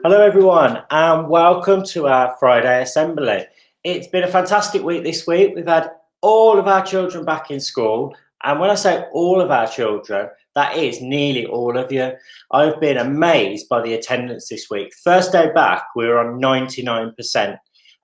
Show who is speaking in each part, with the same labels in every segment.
Speaker 1: Hello, everyone, and welcome to our Friday Assembly. It's been a fantastic week this week. We've had all of our children back in school, and when I say all of our children, that is nearly all of you. I've been amazed by the attendance this week. First day back, we were on 99%. I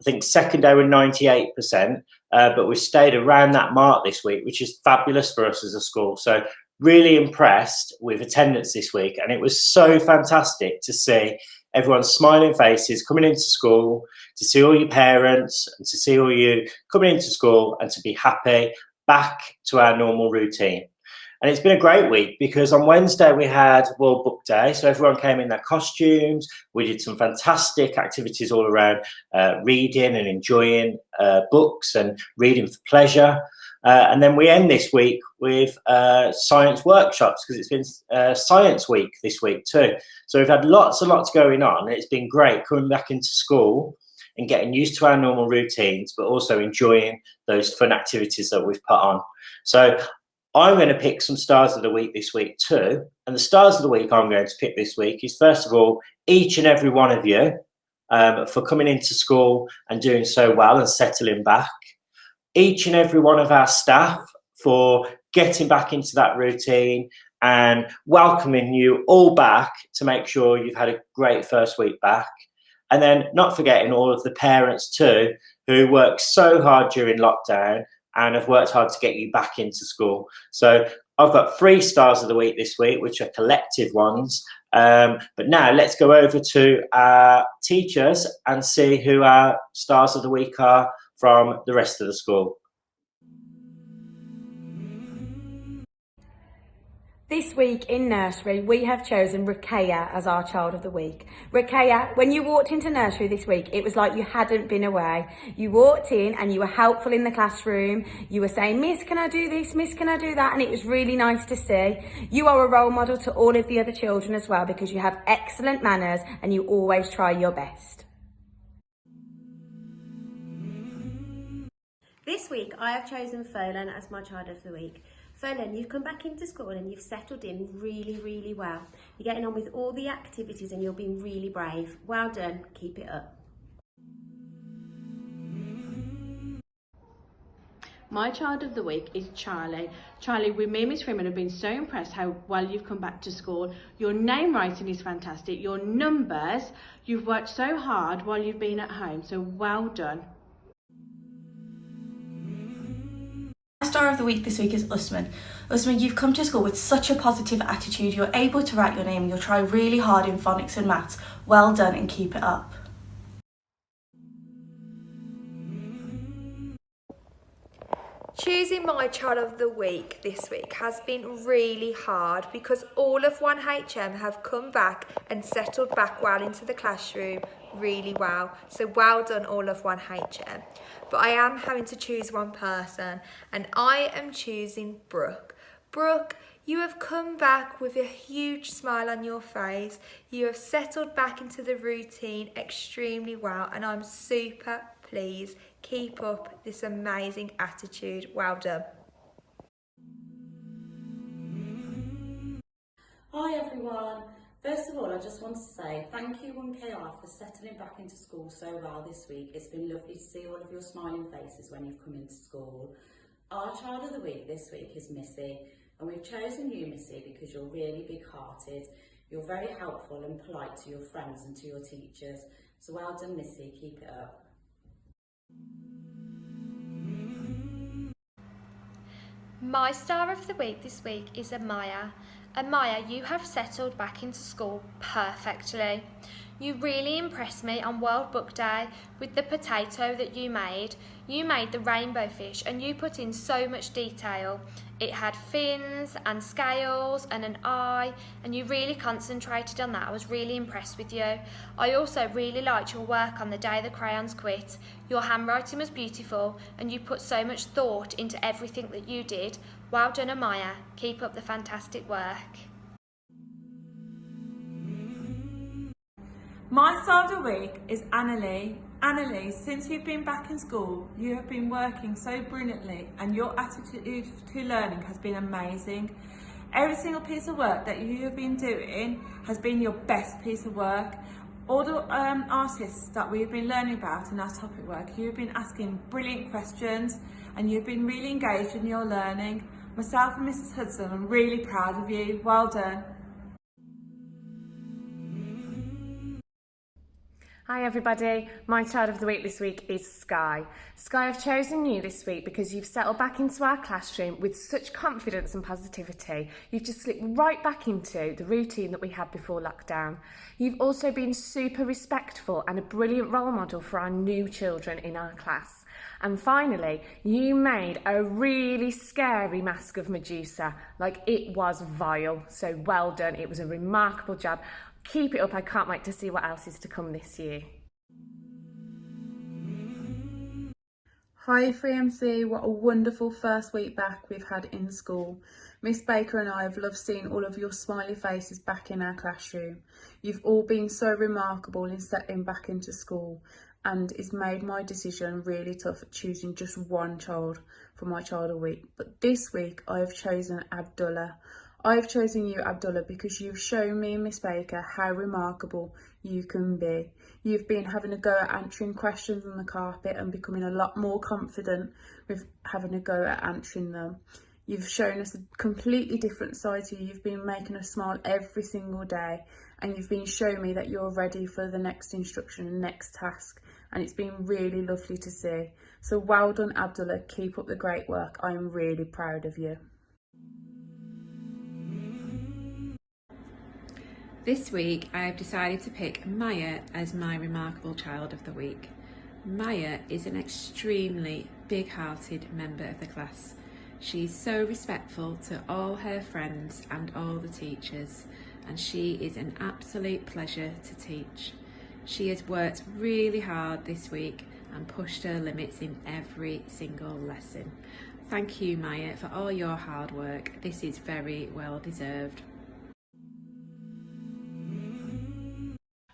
Speaker 1: think second day we're 98%, but we've stayed around that mark this week, which is fabulous for us as a school. So really impressed with attendance this week, and it was so fantastic to see everyone's smiling faces coming into school, to see all your parents and to see all you coming into school and to be happy back to our normal routine. And it's been a great week because on Wednesday we had World Book Day. So everyone came in their costumes. We did some fantastic activities all around reading and enjoying books and reading for pleasure. And then we end this week with science workshops because it's been Science Week this week too. So we've had lots and lots going on. It's been great coming back into school and getting used to our normal routines, but also enjoying those fun activities that we've put on. So I'm going to pick some stars of the week this week too. And the stars of the week I'm going to pick this week is, first of all, each and every one of you for coming into school and doing so well and settling back. Each and every one of our staff for getting back into that routine and welcoming you all back to make sure you've had a great first week back. And then not forgetting all of the parents too, who worked so hard during lockdown and have worked hard to get you back into school. So I've got 3 stars of the week this week, which are collective ones. But now let's go over to our teachers and see who our stars of the week are from the rest of the school.
Speaker 2: This week in nursery, we have chosen Ruqayya as our child of the week. Ruqayya, when you walked into nursery this week, it was like you hadn't been away. You walked in and you were helpful in the classroom. You were saying, "Miss, can I do this? Miss, can I do that?" And it was really nice to see. You are a role model to all of the other children as well because you have excellent manners and you always try your best.
Speaker 3: This week I have chosen Pholan as my child of the week. Pholan, you've come back into school and you've settled in really well. You're getting on with all the activities and you're being really brave. Well done, keep it up.
Speaker 4: My child of the week is Charlie. Charlie, with me and Miss Freeman have been so impressed how well you've come back to school. Your name writing is fantastic. Your numbers, you've worked so hard while you've been at home, so well done.
Speaker 5: Star of the week this week is Usman. Usman, you've come to school with such a positive attitude. You're able to write your name and you'll try really hard in phonics and maths. Well done and keep it up.
Speaker 6: Choosing my child of the week this week has been really hard because all of 1HM have come back and settled back well into the classroom really well. So well done all of 1HM. But I am having to choose one person and I am choosing Brooke. Brooke, you have come back with a huge smile on your face. You have settled back into the routine extremely well and I'm super pleased. Keep up this amazing attitude. Well done.
Speaker 7: Hi everyone. First of all, I just want to say thank you 1KR for settling back into school so well this week. It's been lovely to see all of your smiling faces when you've come into school. Our child of the week this week is Missy, and we've chosen you, Missy, because you're really big-hearted. You're very helpful and polite to your friends and to your teachers. So well done, Missy. Keep it up.
Speaker 8: My star of the week this week is Amaya. Amaya, you have settled back into school perfectly. You really impressed me on World Book Day with the potato that you made. You made the rainbow fish and you put in so much detail. It had fins and scales and an eye and you really concentrated on that. I was really impressed with you. I also really liked your work on the day the crayons quit. Your handwriting was beautiful and you put so much thought into everything that you did. Well done, Amaya. Keep up the fantastic work.
Speaker 9: My star of the week is Annalie. Annalie, since you've been back in school, you have been working so brilliantly and your attitude to learning has been amazing. Every single piece of work that you have been doing has been your best piece of work. All the artists that we've been learning about in our topic work, you've been asking brilliant questions and you've been really engaged in your learning. Myself and Mrs. Hudson, I'm really proud of you. Well done.
Speaker 10: Hi everybody, my child of the week this week is Sky. Sky, I've chosen you this week because you've settled back into our classroom with such confidence and positivity. You've just slipped right back into the routine that we had before lockdown. You've also been super respectful and a brilliant role model for our new children in our class. And finally, you made a really scary mask of Medusa, like it was vile. So well done, it was a remarkable job. Keep it up, I can't wait to see what else is to come this year.
Speaker 9: Hi 3MC, what a wonderful first week back we've had in school. Miss Baker and I have loved seeing all of your smiley faces back in our classroom. You've all been so remarkable in settling back into school, and it's made my decision really tough at choosing just one child for my child of the week. But this week I have chosen Abdullah. I've chosen you, Abdullah, because you've shown me and Miss Baker how remarkable you can be. You've been having a go at answering questions on the carpet and becoming a lot more confident with having a go at answering them. You've shown us a completely different side to you. You've been making us smile every single day, and you've been showing me that you're ready for the next instruction and next task, and it's been really lovely to see. So well done, Abdullah. Keep up the great work. I'm really proud of you.
Speaker 11: This week I have decided to pick Maya as my remarkable child of the week. Maya is an extremely big-hearted member of the class. She's so respectful to all her friends and all the teachers, and she is an absolute pleasure to teach. She has worked really hard this week and pushed her limits in every single lesson. Thank you, Maya, for all your hard work. This is very well deserved.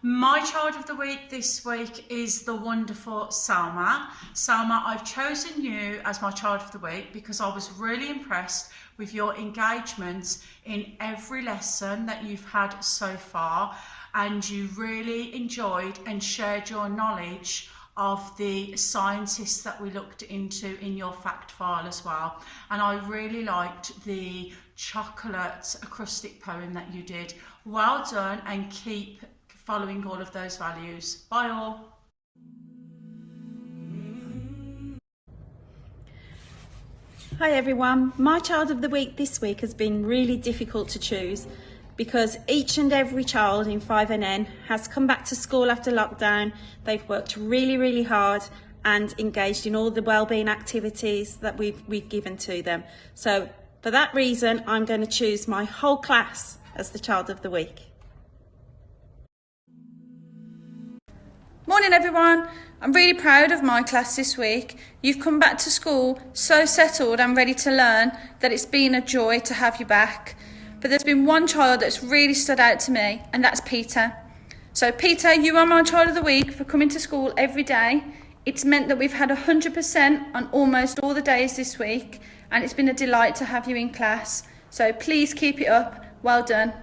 Speaker 12: My child of the week this week is the wonderful Salma. Salma, I've chosen you as my child of the week because I was really impressed with your engagement in every lesson that you've had so far, and you really enjoyed and shared your knowledge of the scientists that we looked into in your fact file as well. And I really liked the chocolate acrostic poem that you did. Well done, and keep following all of those values. Bye all.
Speaker 13: Hi everyone, my child of the week this week has been really difficult to choose because each and every child in 5NN has come back to school after lockdown. They've worked really hard and engaged in all the wellbeing activities that we've given to them. So for that reason, I'm going to choose my whole class as the child of the week.
Speaker 14: Morning everyone, I'm really proud of my class this week. You've come back to school so settled and ready to learn that it's been a joy to have you back. But there's been one child that's really stood out to me, and that's Peter. So Peter, you are my child of the week for coming to school every day. It's meant that we've had 100% on almost all the days this week, and it's been a delight to have you in class. So please keep it up. Well done.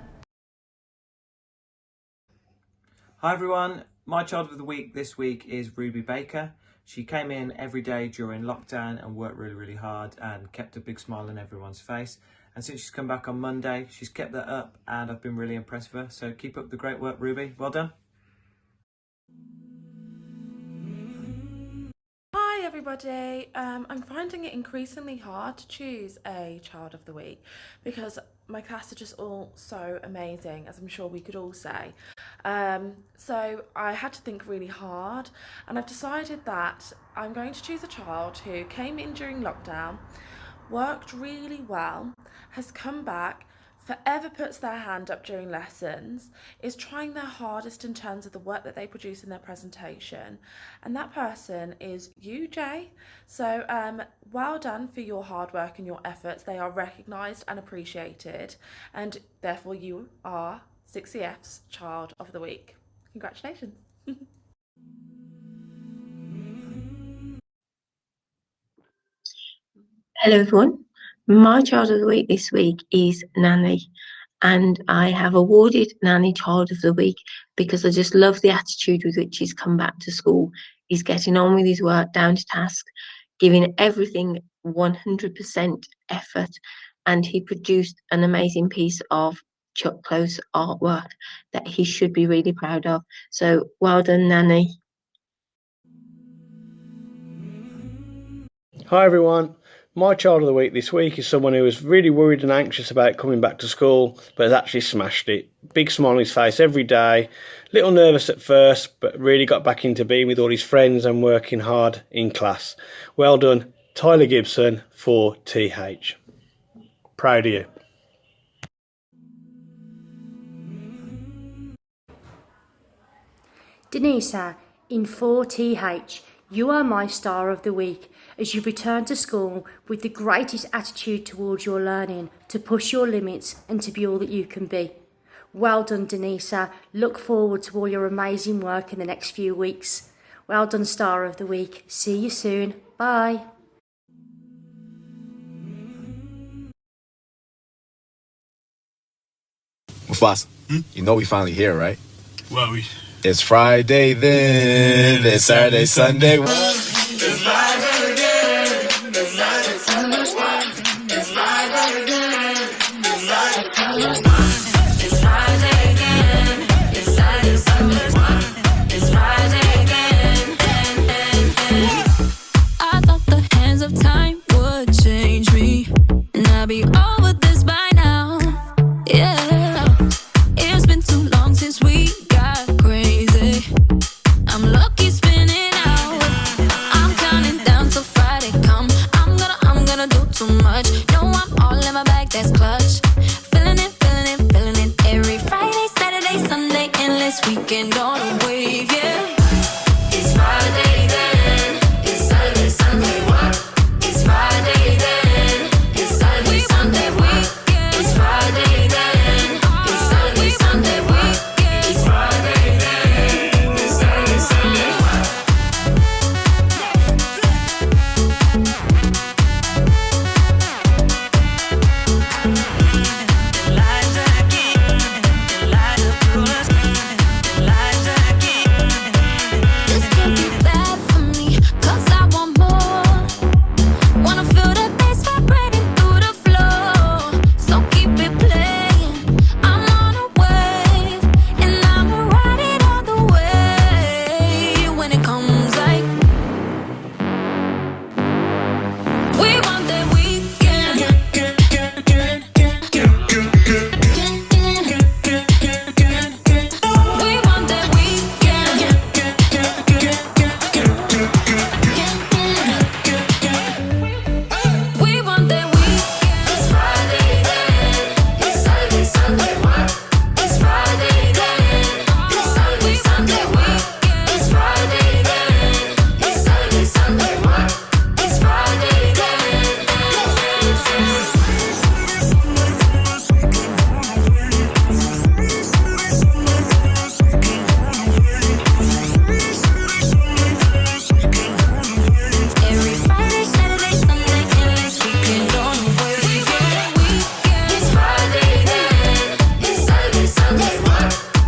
Speaker 15: Hi everyone. My child of the week this week is Ruby Baker. She came in every day during lockdown and worked really hard and kept a big smile on everyone's face. And since she's come back on Monday, she's kept that up and I've been really impressed with her. So keep up the great work, Ruby. Well done.
Speaker 16: Hi everybody, I'm finding it increasingly hard to choose a child of the week because my class are just all so amazing, as I'm sure we could all say. So I had to think really hard, and I've decided that I'm going to choose a child who came in during lockdown, worked really well, has come back, forever puts their hand up during lessons, is trying their hardest in terms of the work that they produce in their presentation, and that person is you, Jay. So well done for your hard work and your efforts. They are recognised and appreciated, and therefore you are 6CF's Child of the Week. Congratulations.
Speaker 17: Hello everyone, my child of the week this week is Nanny. and I have awarded Nanny Child of the Week because I just love the attitude with which he's come back to school. He's getting on with his work, down to task, giving everything 100% effort, and he produced an amazing piece of Chuck Close artwork that he should be really proud of. So well done, Nanny.
Speaker 18: Hi everyone. My child of the week this week is someone who was really worried and anxious about coming back to school, but has actually smashed it. Big smile on his face every day, little nervous at first, but really got back into being with all his friends and working hard in class. Well done, Tyler Gibson for TH. Proud of you.
Speaker 19: Denisa, in 4TH, you are my star of the week as you return to school with the greatest attitude towards your learning, to push your limits and to be all that you can be. Well done, Denisa. Look forward to all your amazing work in the next few weeks. Well done, star of the week. See you soon. Bye.
Speaker 20: Mufasa, you know we finally here, right?
Speaker 21: Well,
Speaker 20: It's Friday then, it's Saturday, Sunday.
Speaker 21: It's Friday again. It's Friday, Sunday. It's Friday again. It's Friday again. It's Saturday, Sunday. It's Friday again.
Speaker 22: I thought the hands of time would change me, and I'd be over this by now. Yeah, it's been too long since we got crazy. I'm lucky spinning out. I'm counting down till Friday come. I'm gonna do too much. No, I'm all in my bag, that's clutch. Feeling it, feeling it, feeling it. Every Friday, Saturday, Sunday, endless weekend on a wave, yeah.
Speaker 21: It's Friday then. It's Saturday, Sunday. It's Friday then. It's Saturday, Sunday. It's Friday then. It's Saturday, Sunday. It's Friday then. It's Saturday, Sunday.
Speaker 22: This can't be bad for me, 'cause I want more. Wanna feel the bass vibrating through the floor. So keep it playing. I'm on a wave, and I'ma ride it all the way. When it comes like we want that weekend. We want that weekend. We want that weekend.
Speaker 21: It's Friday then. It's Saturday, Sunday. It's Friday then. It's Saturday, Sunday. It's Friday then. It's Saturday, Sunday. It's Friday then.
Speaker 22: Every Friday, Saturday, Sunday, endless weekend on the wave.
Speaker 21: It's Friday then. It's Saturday, Sunday.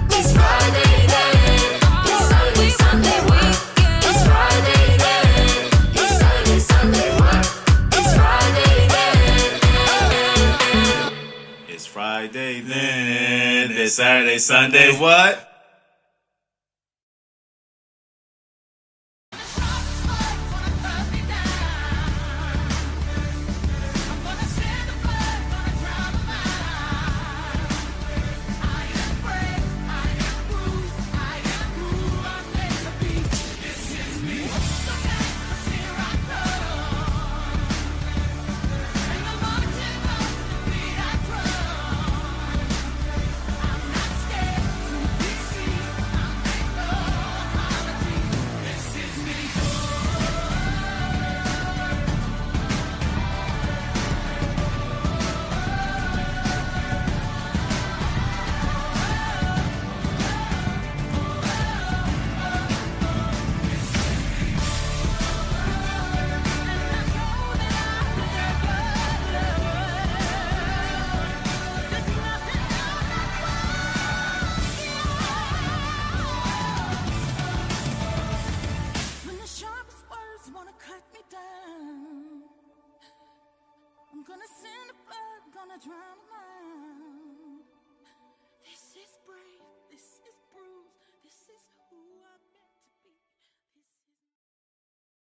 Speaker 21: It's Friday then. It's Saturday, Sunday. It's Friday then. It's Saturday, Sunday. It's Friday then. It's Friday then. It's Saturday, Sunday. What?
Speaker 1: Gonna send the blood, gonna drown the mind.